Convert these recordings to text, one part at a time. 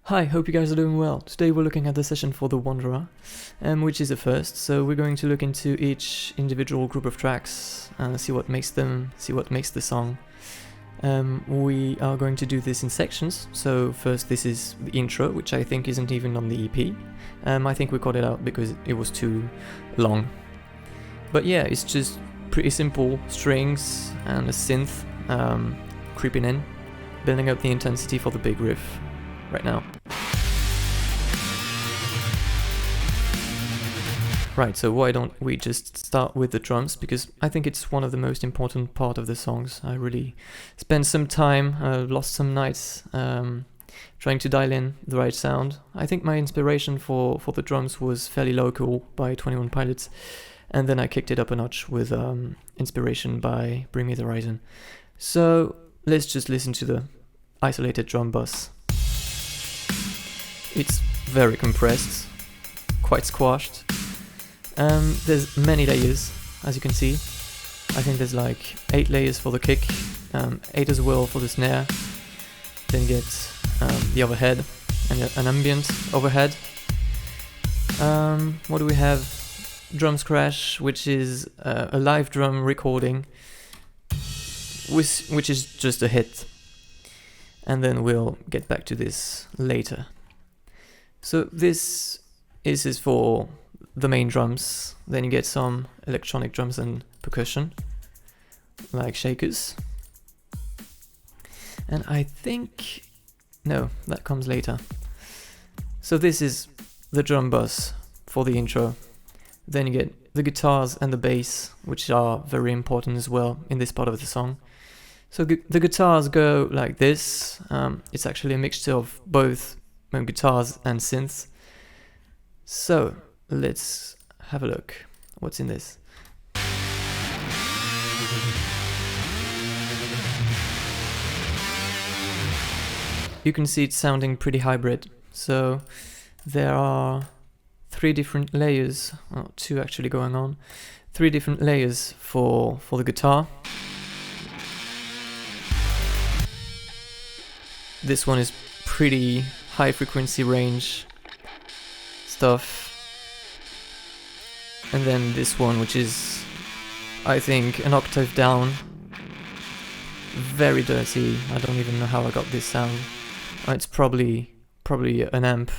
Hi, hope you guys are doing well. Today we're looking at the session for The Wanderer, which is a first, so we're going to look into each individual group of tracks and see what makes them, see what makes the song. We are going to do this in sections, so first this is the intro, which I think isn't even on the EP. I think we cut it out because it was too long. But yeah, it's just pretty simple strings and a synth creeping in, building up the intensity for the big riff right now. Right, so why don't we just start with the drums, because I think it's one of the most important part of the songs. I really spent some time, lost some nights trying to dial in the right sound. I think my inspiration for the drums was fairly local by 21 Pilots, and then I kicked it up a notch with inspiration by Bring Me the Horizon. So let's just listen to the isolated drum bus. It's very compressed, quite squashed. There's many layers, as you can see. I think there's like 8 layers for the kick, 8 as well for the snare. Then you get the overhead and an ambient overhead. What do we have? Drums Crash, which is a live drum recording, which is just a hit. And then we'll get back to this later. So this is for the main drums. Then you get some electronic drums and percussion, like shakers. And I think... no, that comes later. So this is the drum bus for the intro. Then you get the guitars and the bass, which are very important as well in this part of the song. So the guitars go like this. It's actually a mixture of both guitars and synths. So let's have a look. What's in this? You can see it's sounding pretty hybrid. So there are 3 different layers, well, 2 actually going on. 3 different layers for the guitar. This one is pretty high frequency range stuff. And then this one, which is, I think, an octave down. Very dirty. I don't even know how I got this sound. It's probably an amp.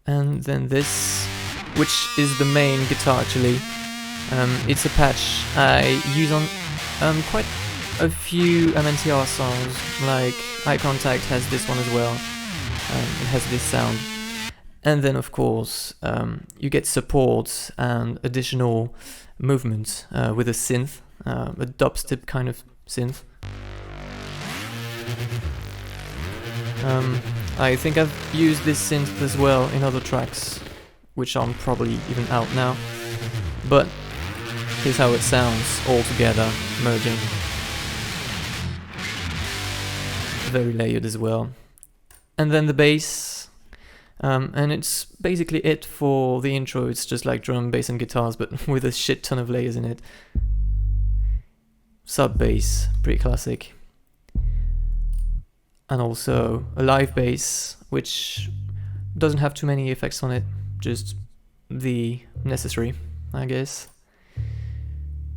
And then this, which is the main guitar actually. It's a patch I use on quite a few MNTR songs, like Eye Contact has this one as well. It has this sound. And then of course you get support and additional movement with a synth, a dubstep kind of synth. I think I've used this synth as well in other tracks, which aren't probably even out now. But here's how it sounds all together, merging. Very layered as well. And then the bass, and it's basically it for the intro. It's just like drum, bass and guitars, but with a shit ton of layers in it. Sub bass, pretty classic. And also a live bass, which doesn't have too many effects on it, just the necessary, I guess.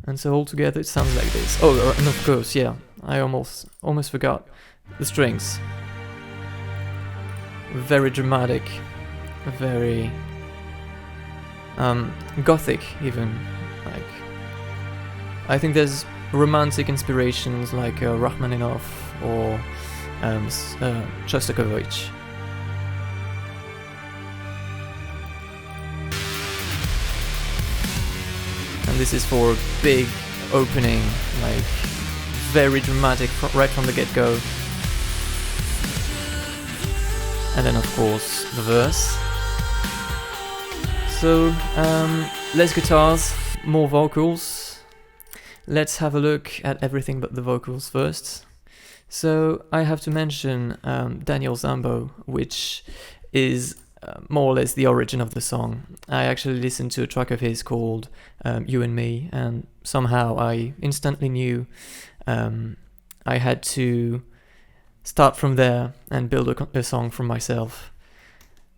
And so altogether it sounds like this. Oh, and of course, yeah, I almost forgot the strings. Very dramatic, very gothic even. Like, I think there's romantic inspirations like Rachmaninoff or Shostakovich. And this is for a big opening, like very dramatic right from the get-go. And then of course the verse. So less guitars, more vocals. Let's have a look at everything but the vocals first. So I have to mention Daniel Zambo, which is more or less the origin of the song. I actually listened to a track of his called You and Me, and somehow I instantly knew I had to start from there and build a song from myself.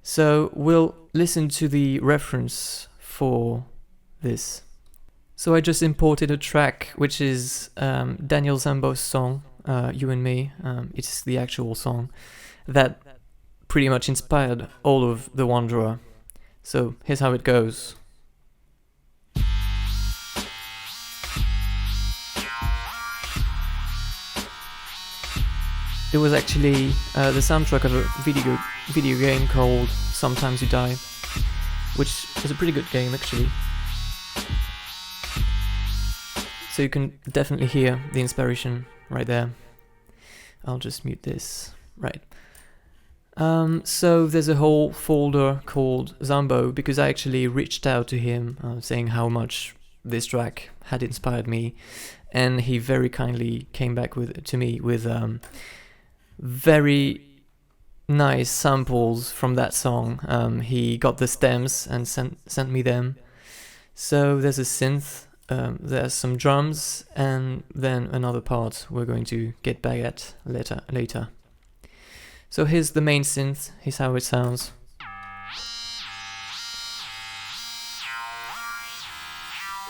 So we'll listen to the reference for this. So I just imported a track which is Daniel Zambo's song, You and Me. It's the actual song that pretty much inspired all of The Wanderer. So here's how it goes. It was actually the soundtrack of a video game called Sometimes You Die, which is a pretty good game actually. So you can definitely hear the inspiration right there. I'll just mute this. Right. So there's a whole folder called Zambo because I actually reached out to him saying how much this track had inspired me, and he very kindly came back to me with very nice samples from that song. He got the stems and sent me them. So there's a synth, there's some drums, and then another part we're going to get back at later. So here's the main synth, here's how it sounds.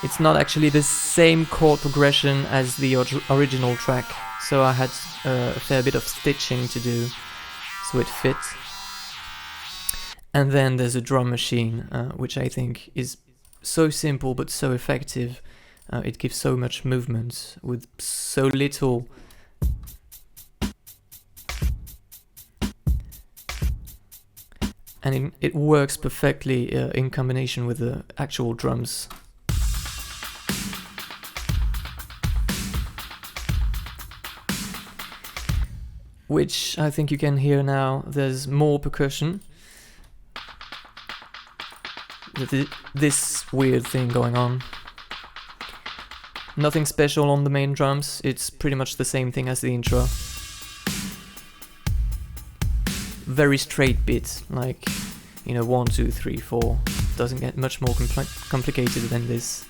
It's not actually the same chord progression as the original track, so I had a fair bit of stitching to do so it fits. And then there's a drum machine, which I think is so simple but so effective. It gives so much movement with so little. And it works perfectly in combination with the actual drums. Which I think you can hear now. There's more percussion. This weird thing going on. Nothing special on the main drums, it's pretty much the same thing as the intro. Very straight beat, like, 1, 2, 3, 4. Doesn't get much more complicated than this.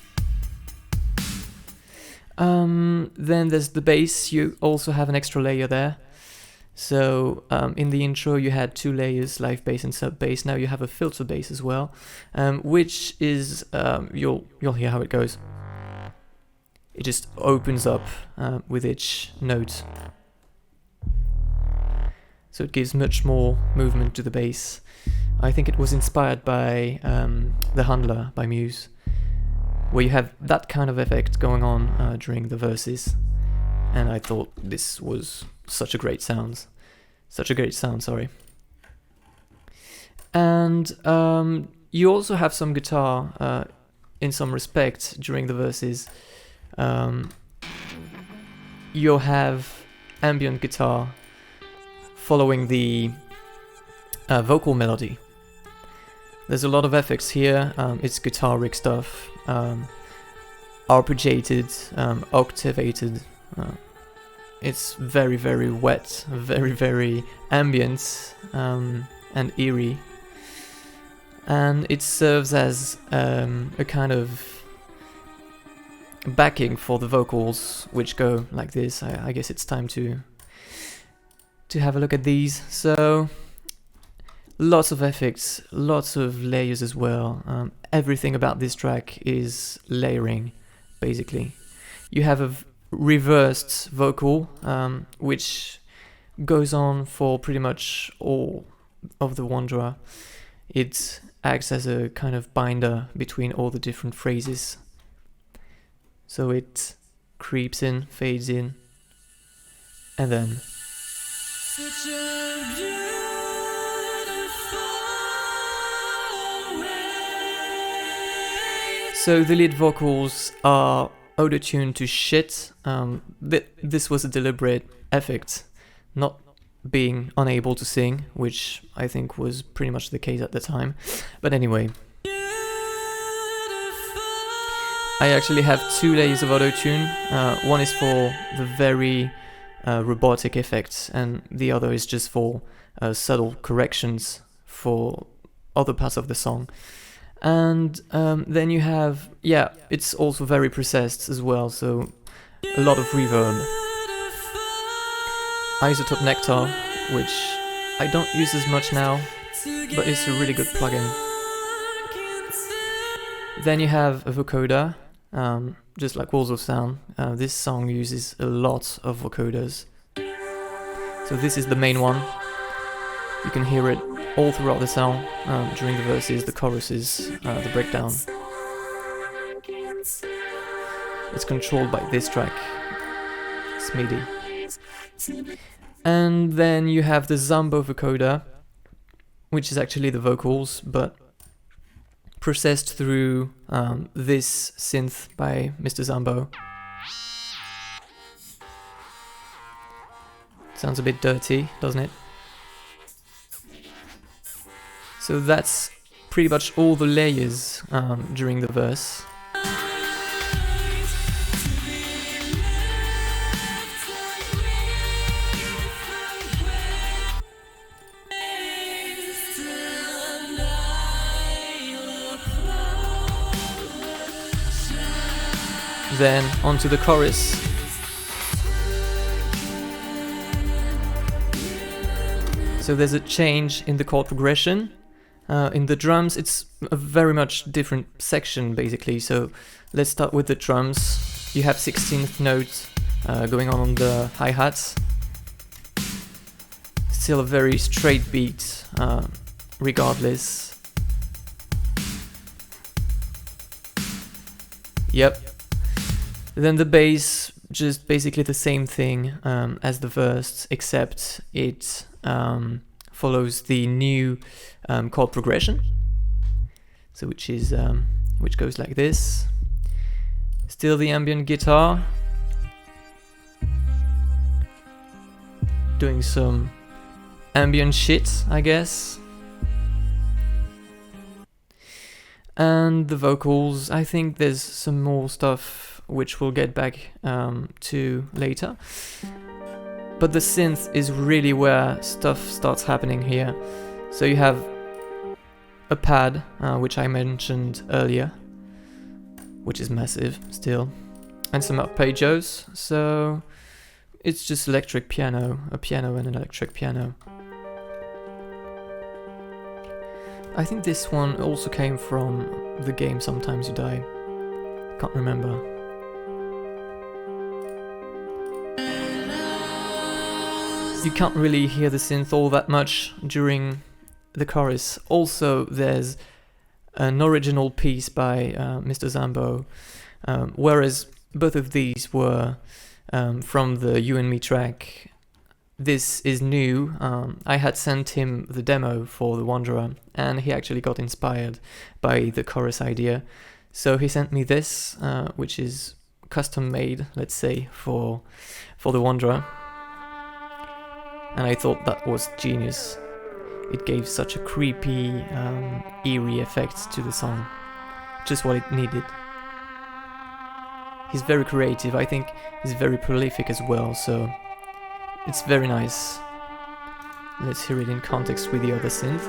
Then there's the bass, you also have an extra layer there. So in the intro you had 2 layers, live bass and sub bass. Now you have a filter bass as well, which is, you'll hear how it goes. It just opens up with each note. So it gives much more movement to the bass. I think it was inspired by The Handler by Muse, where you have that kind of effect going on during the verses. And I thought this was such a great sound, sorry. And you also have some guitar in some respects during the verses. You'll have ambient guitar following the vocal melody. There's a lot of effects here. It's guitar-rick stuff, arpeggiated, octavated. It's very, very wet, very, very ambient and eerie. And it serves as a kind of backing for the vocals, which go like this. I guess it's time to have a look at these. So lots of effects, lots of layers as well. Everything about this track is layering, basically. You have a reversed vocal, which goes on for pretty much all of The Wanderer. It acts as a kind of binder between all the different phrases. So it creeps in, fades in, and then such a beautiful way. So the lead vocals are auto-tuned to shit. This was a deliberate effect, not being unable to sing, which I think was pretty much the case at the time. But anyway, I actually have 2 layers of auto-tune. One is for the very robotic effects, and the other is just for subtle corrections for other parts of the song. And then you have, it's also very processed as well, so a lot of reverb. Isotope Nectar, which I don't use as much now, but it's a really good plugin. Then you have a vocoder, just like Walls of Sound. This song uses a lot of vocoders. So this is the main one. You can hear it all throughout the song, during the verses, the choruses, the breakdown. It's controlled by this track. It's MIDI. And then you have the Zambo vocoder, which is actually the vocals, but processed through this synth by Mr. Zambo. Sounds a bit dirty, doesn't it? So that's pretty much all the layers during the verse. Then onto the chorus. So there's a change in the chord progression. In the drums, it's a very much different section basically. So let's start with the drums. You have 16th note going on the hi-hats. Still a very straight beat, regardless. Yep. Then the bass, just basically the same thing as the verse, except it follows the new chord progression. So which goes like this. Still the ambient guitar, doing some ambient shit, I guess. And the vocals, I think there's some more stuff which we'll get back to later. But the synth is really where stuff starts happening here. So you have a pad, which I mentioned earlier, which is massive still, and some arpeggios. So it's just electric piano, a piano and an electric piano. I think this one also came from the game Sometimes You Die. Can't remember. You can't really hear the synth all that much during the chorus. Also, there's an original piece by Mr. Zambo, whereas both of these were from the You and Me track. This is new. I had sent him the demo for The Wanderer, and he actually got inspired by the chorus idea. So he sent me this, which is custom made, let's say, for The Wanderer. And I thought that was genius. It gave such a creepy, eerie effect to the song. Just what it needed. He's very creative. I think he's very prolific as well, so it's very nice. Let's hear it in context with the other synth.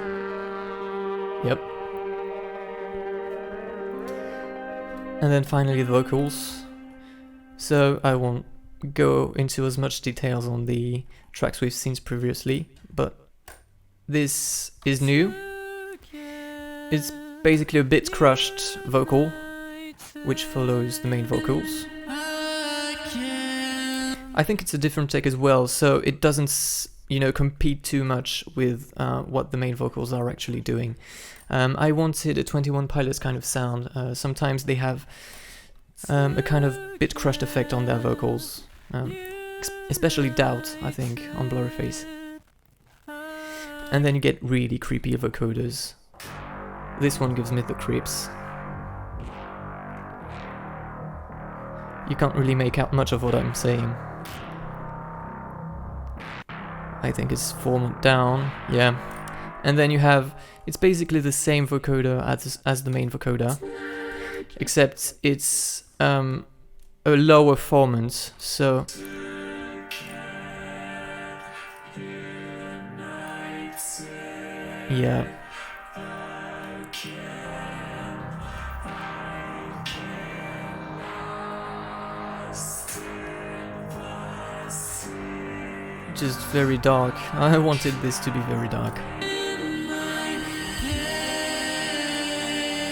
Yep. And then finally the vocals. So I won't go into as much details on the tracks we've seen previously, but this is new. It's basically a bit crushed vocal, which follows the main vocals. I think it's a different take as well, so it doesn't, compete too much with what the main vocals are actually doing. I wanted a 21 Pilots kind of sound. Sometimes they have a kind of bit crushed effect on their vocals. Especially Doubt, I think, on Blurryface. And then you get really creepy vocoders. This one gives me the creeps. You can't really make out much of what I'm saying. I think it's 4 notes down, yeah. And then you have, it's basically the same vocoder as the main vocoder, except it's a lower formant, so yeah. just very dark. I wanted this to be very dark.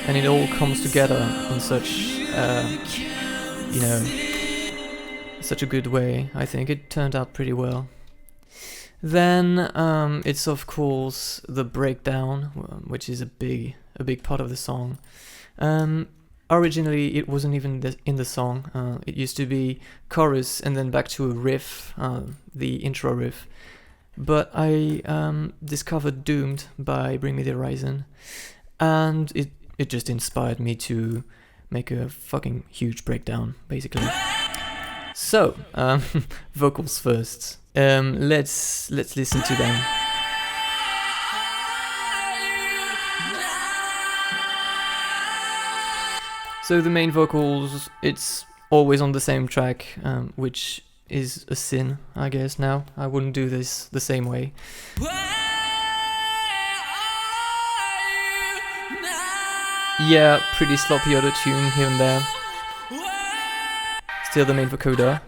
And it all comes together in such, you know, such a good way. I think it turned out pretty well. Then it's of course the breakdown, which is a big part of the song. Originally it wasn't even in the song. It used to be chorus and then back to a riff, the intro riff. But I discovered Doomed by Bring Me the Horizon, and it just inspired me to make a fucking huge breakdown, basically. So, vocals first. Let's listen to them. So the main vocals, it's always on the same track, which is a sin, I guess. Now I wouldn't do this the same way. Yeah, pretty sloppy auto-tune here and there. Still the main vocoder.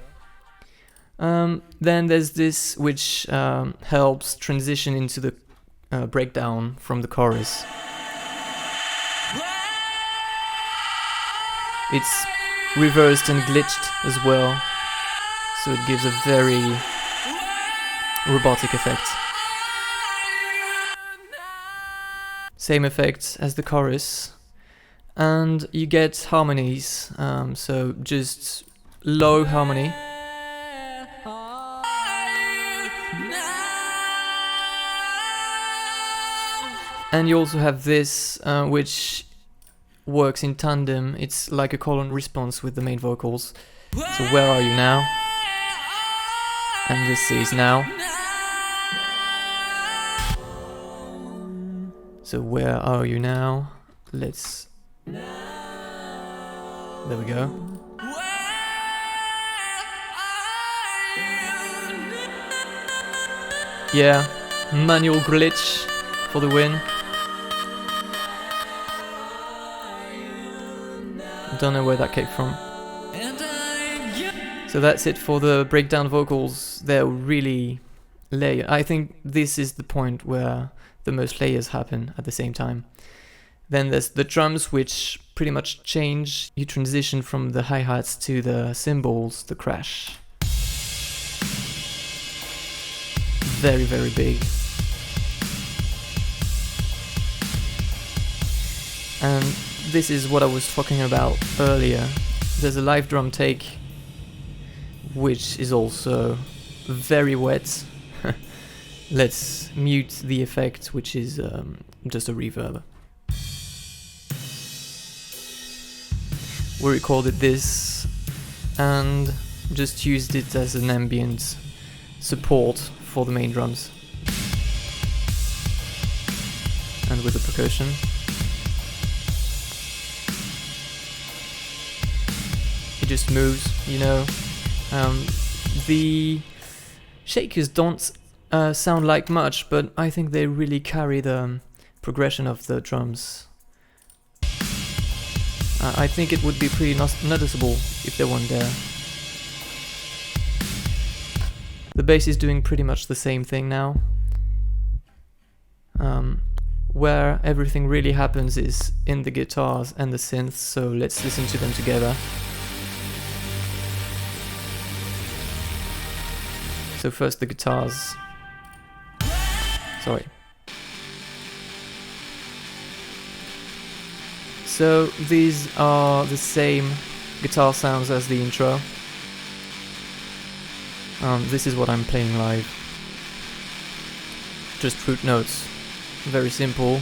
Then there's this, which helps transition into the breakdown from the chorus. It's reversed and glitched as well, so it gives a very robotic effect. Same effect as the chorus, and you get harmonies, so just low harmony. And you also have this, which works in tandem. It's like a call and response with the main vocals. So where are you now? And this is now. So where are you now? Let's... There we go. Yeah, manual glitch for the win. Don't know where that came from. So that's it for the breakdown vocals. They're really layered. I think this is the point where the most layers happen at the same time. Then there's the drums, which pretty much change. You transition from the hi-hats to the cymbals, the crash. Very, very big. And this is what I was talking about earlier. There's a live drum take, which is also very wet. Let's mute the effect, which is just a reverb. We recorded this and just used it as an ambient support for the main drums. And with the percussion. It just moves, you know. The shakers don't sound like much, but I think they really carry the progression of the drums. I think it would be pretty noticeable if they weren't there. The bass is doing pretty much the same thing now. Where everything really happens is in the guitars and the synths, so let's listen to them together. So first the guitars. Sorry. So these are the same guitar sounds as the intro. This is what I'm playing live. Just root notes. Very simple.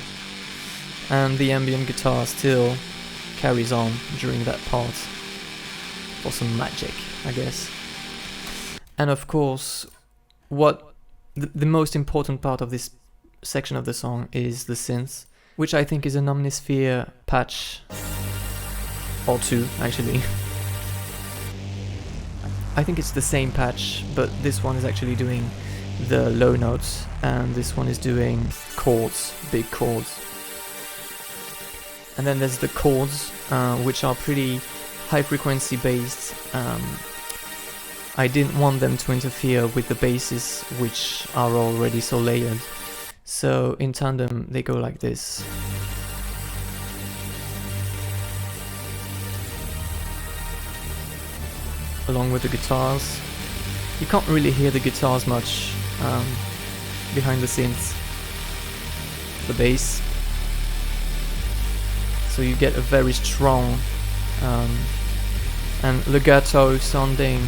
And the ambient guitar still carries on during that part. For some magic, I guess. And of course, what the most important part of this section of the song is the synth, which I think is an Omnisphere patch, or two actually. I think it's the same patch, but this one is actually doing the low notes, and this one is doing chords, big chords. And then there's the chords, which are pretty high frequency based. I didn't want them to interfere with the basses, which are already so layered. So in tandem they go like this. Along with the guitars. You can't really hear the guitars much behind the synths. The bass. So you get a very strong and legato sounding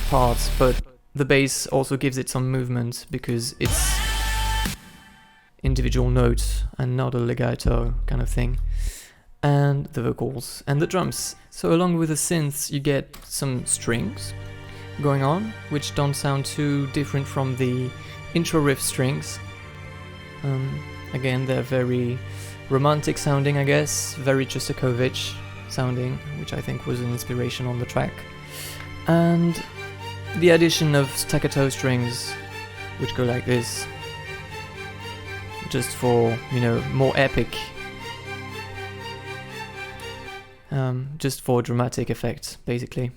parts, but the bass also gives it some movement because it's individual notes and not a legato kind of thing. And the vocals and the drums. So along with the synths you get some strings going on, which don't sound too different from the intro riff strings. Again, they're very romantic sounding, I guess, very Shostakovich sounding, which I think was an inspiration on the track. And the addition of staccato strings, which go like this, just for, you know, more epic, just for dramatic effect, basically.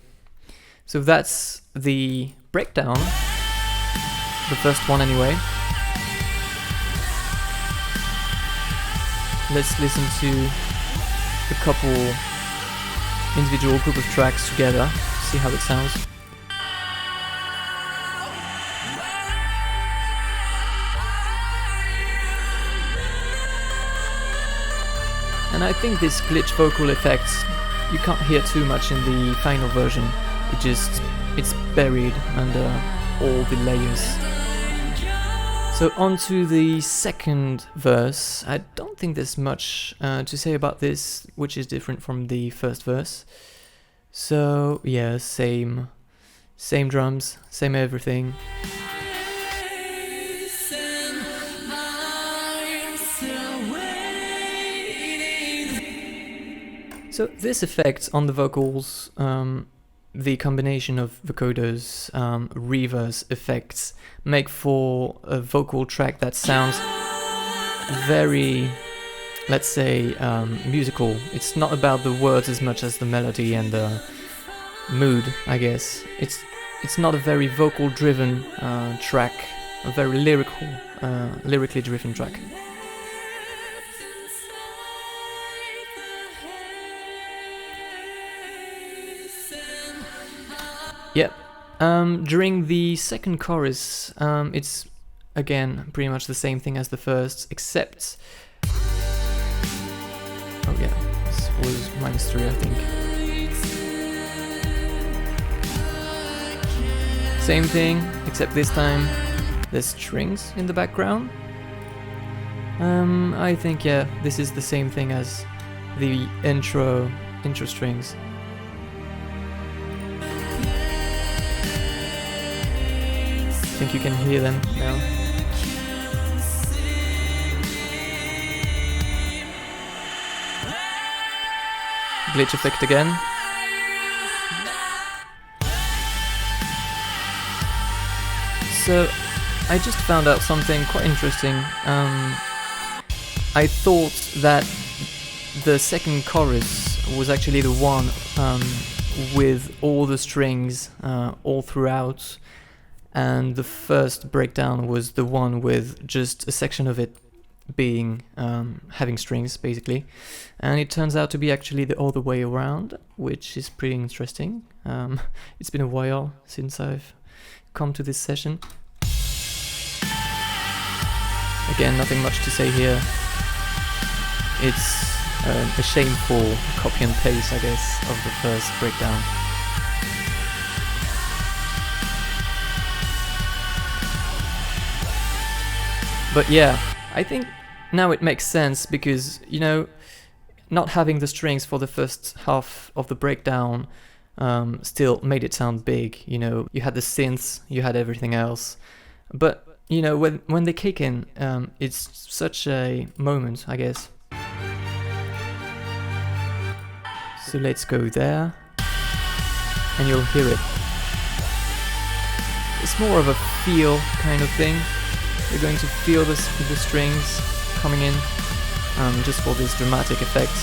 So that's the breakdown, the first one anyway. Let's listen to a couple individual group of tracks together, see how it sounds. And I think this glitch vocal effect, you can't hear too much in the final version. It's buried under all the layers. So on to the second verse. I don't think there's much to say about this, which is different from the first verse. So yeah, same drums, same everything. So this effect on the vocals, the combination of vocoders, reverse effects, make for a vocal track that sounds very, let's say, musical. It's not about the words as much as the melody and the mood, I guess. It's not a very vocal-driven track, a very lyrically driven track. Yep. During the second chorus, it's again pretty much the same thing as the first, except... Oh yeah, this was -3, I think. Same thing, except this time there's strings in the background. I think, yeah, this is the same thing as the intro strings. I think you can hear them now. Glitch effect again. So I just found out something quite interesting. I thought that the second chorus was actually the one with all the strings all throughout, and the first breakdown was the one with just a section of it being having strings, basically. And it turns out to be actually the other way around, which is pretty interesting. It's been a while since I've come to this session. Again, nothing much to say here. It's a shameful copy and paste, I guess, of the first breakdown. But yeah, I think now it makes sense because, you know, not having the strings for the first half of the breakdown still made it sound big. You know, you had the synths, you had everything else. But, you know, when they kick in, it's such a moment, I guess. So let's go there, and you'll hear it. It's more of a feel kind of thing. You're going to feel the strings coming in, just for this dramatic effect.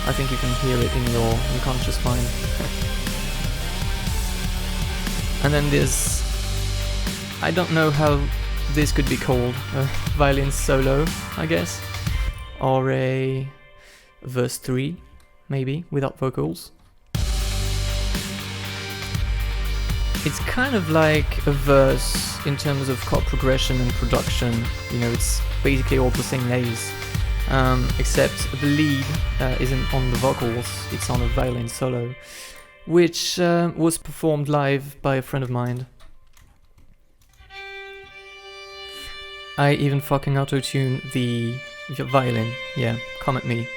I think you can hear it in your unconscious mind. And then there's, I don't know how this could be called, a violin solo, I guess, or a verse 3, maybe, without vocals. It's kind of like a verse in terms of chord progression and production, you know, it's basically all the same layers, except the lead isn't on the vocals, it's on a violin solo, which was performed live by a friend of mine. I even fucking auto-tune the violin, yeah, come at me.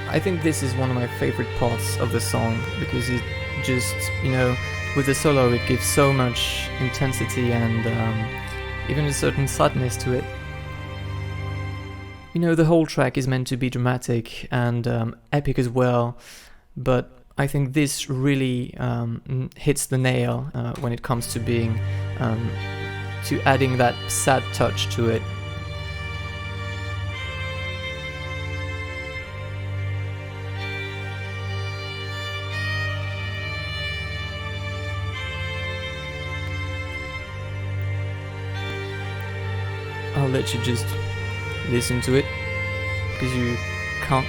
I think this is one of my favorite parts of the song, because it just, you know, with the solo it gives so much intensity and even a certain sadness to it. You know, the whole track is meant to be dramatic and epic as well, but I think this really hits the nail when it comes to being, to adding that sad touch to it. I'll let you just listen to it, because you can't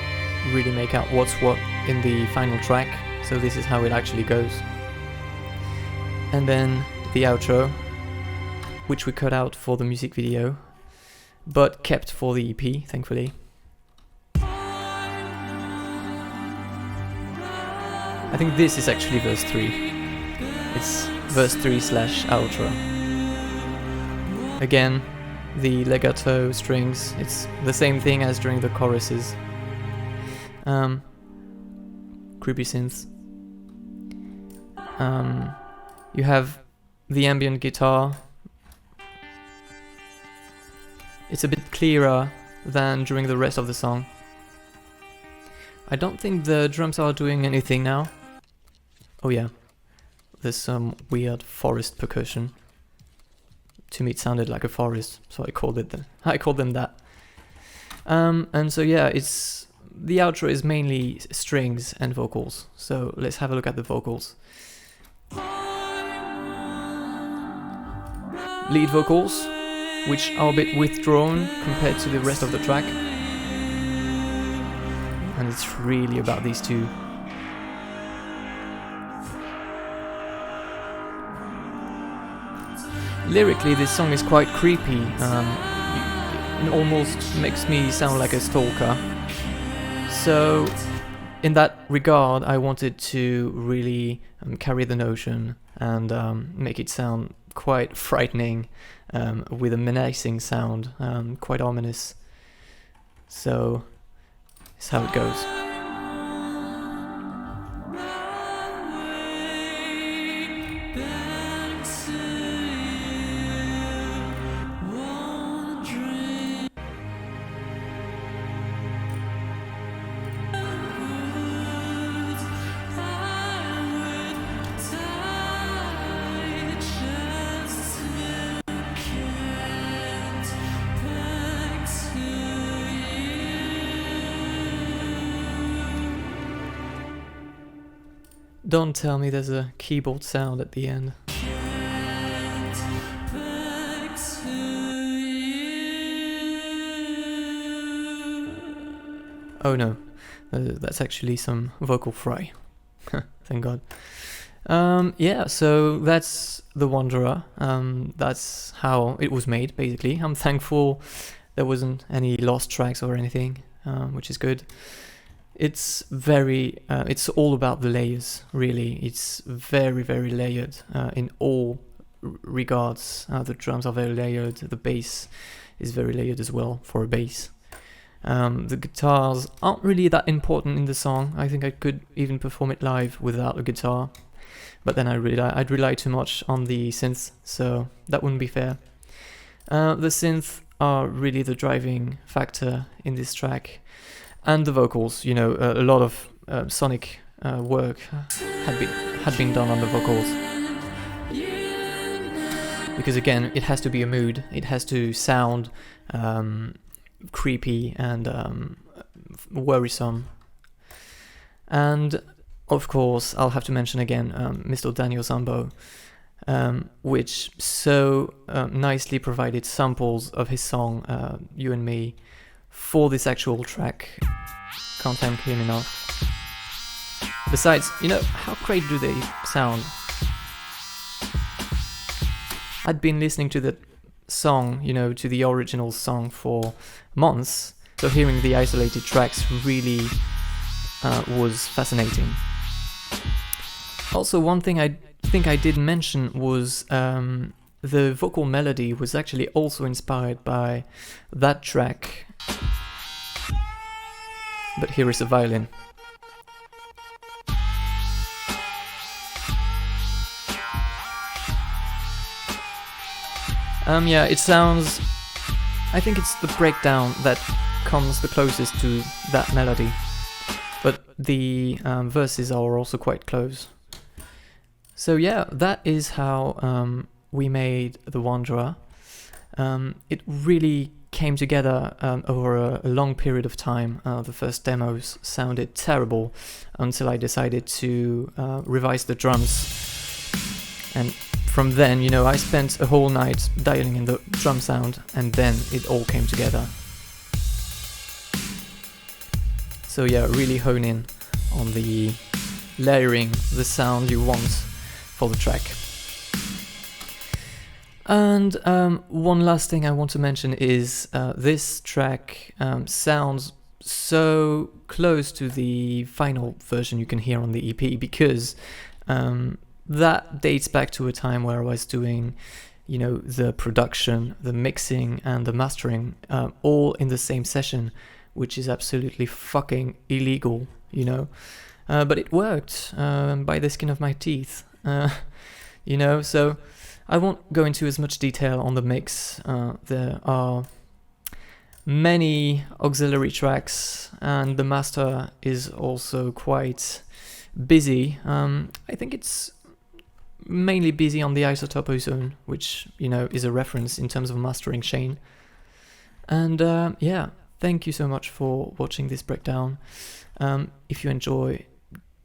really make out what's what in the final track, so this is how it actually goes. And then the outro, which we cut out for the music video, but kept for the EP, thankfully. I think this is actually verse 3. It's verse 3/outro. Again, the legato strings, it's the same thing as during the choruses. Creepy synths. You have the ambient guitar. It's a bit clearer than during the rest of the song. I don't think the drums are doing anything now. Oh yeah, there's some weird forest percussion. To me it sounded like a forest, so I called them that. And so yeah, the outro is mainly strings and vocals. So let's have a look at the vocals. Lead vocals, which are a bit withdrawn compared to the rest of the track. And it's really about these two. Lyrically, this song is quite creepy. It almost makes me sound like a stalker. So, in that regard, I wanted to really carry the notion and make it sound quite frightening, with a menacing sound, quite ominous. So, that's how it goes. Don't tell me there's a keyboard sound at the end. Oh no, that's actually some vocal fry. Thank God. Yeah, so that's The Wanderer. That's how it was made, basically. I'm thankful there wasn't any lost tracks or anything, which is good. It's it's all about the layers, really. It's very, very layered in all regards. The drums are very layered, the bass is very layered as well for a bass. The guitars aren't really that important in the song. I think I could even perform it live without a guitar, but then I'd rely too much on the synths, so that wouldn't be fair. The synths are really the driving factor in this track. And the vocals, you know, a lot of sonic work had been done on the vocals. Because again, it has to be a mood. It has to sound creepy and worrisome. And of course, I'll have to mention again Mr. Daniel Zambo, which so nicely provided samples of his song You and Me for this actual track. Can't thank him enough. Besides, how great do they sound? I'd been listening to the song, to the original song for months, so hearing the isolated tracks really was fascinating. Also, one thing I think I did mention was the vocal melody was actually also inspired by that track. But here is a violin. Yeah, it sounds... I think it's the breakdown that comes the closest to that melody. But the verses are also quite close. So yeah, that is how we made The Wanderer. It really came together over a long period of time. The first demos sounded terrible until I decided to revise the drums. And from then, I spent a whole night dialing in the drum sound, and then it all came together. So yeah, really hone in on the layering, the sound you want for the track. And one last thing I want to mention is this track sounds so close to the final version you can hear on the EP, because that dates back to a time where I was doing, the production, the mixing, and the mastering all in the same session, which is absolutely fucking illegal, But it worked by the skin of my teeth, so I won't go into as much detail on the mix. There are many auxiliary tracks, and the master is also quite busy. I think it's mainly busy on the Isotope Ozone, which, is a reference in terms of mastering Shane. And yeah, thank you so much for watching this breakdown. If you enjoy,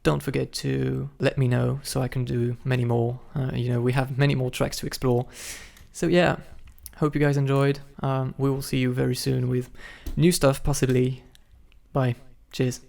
don't forget to let me know so I can do many more. We have many more tracks to explore. So yeah, hope you guys enjoyed. We will see you very soon with new stuff, possibly. Bye. Cheers.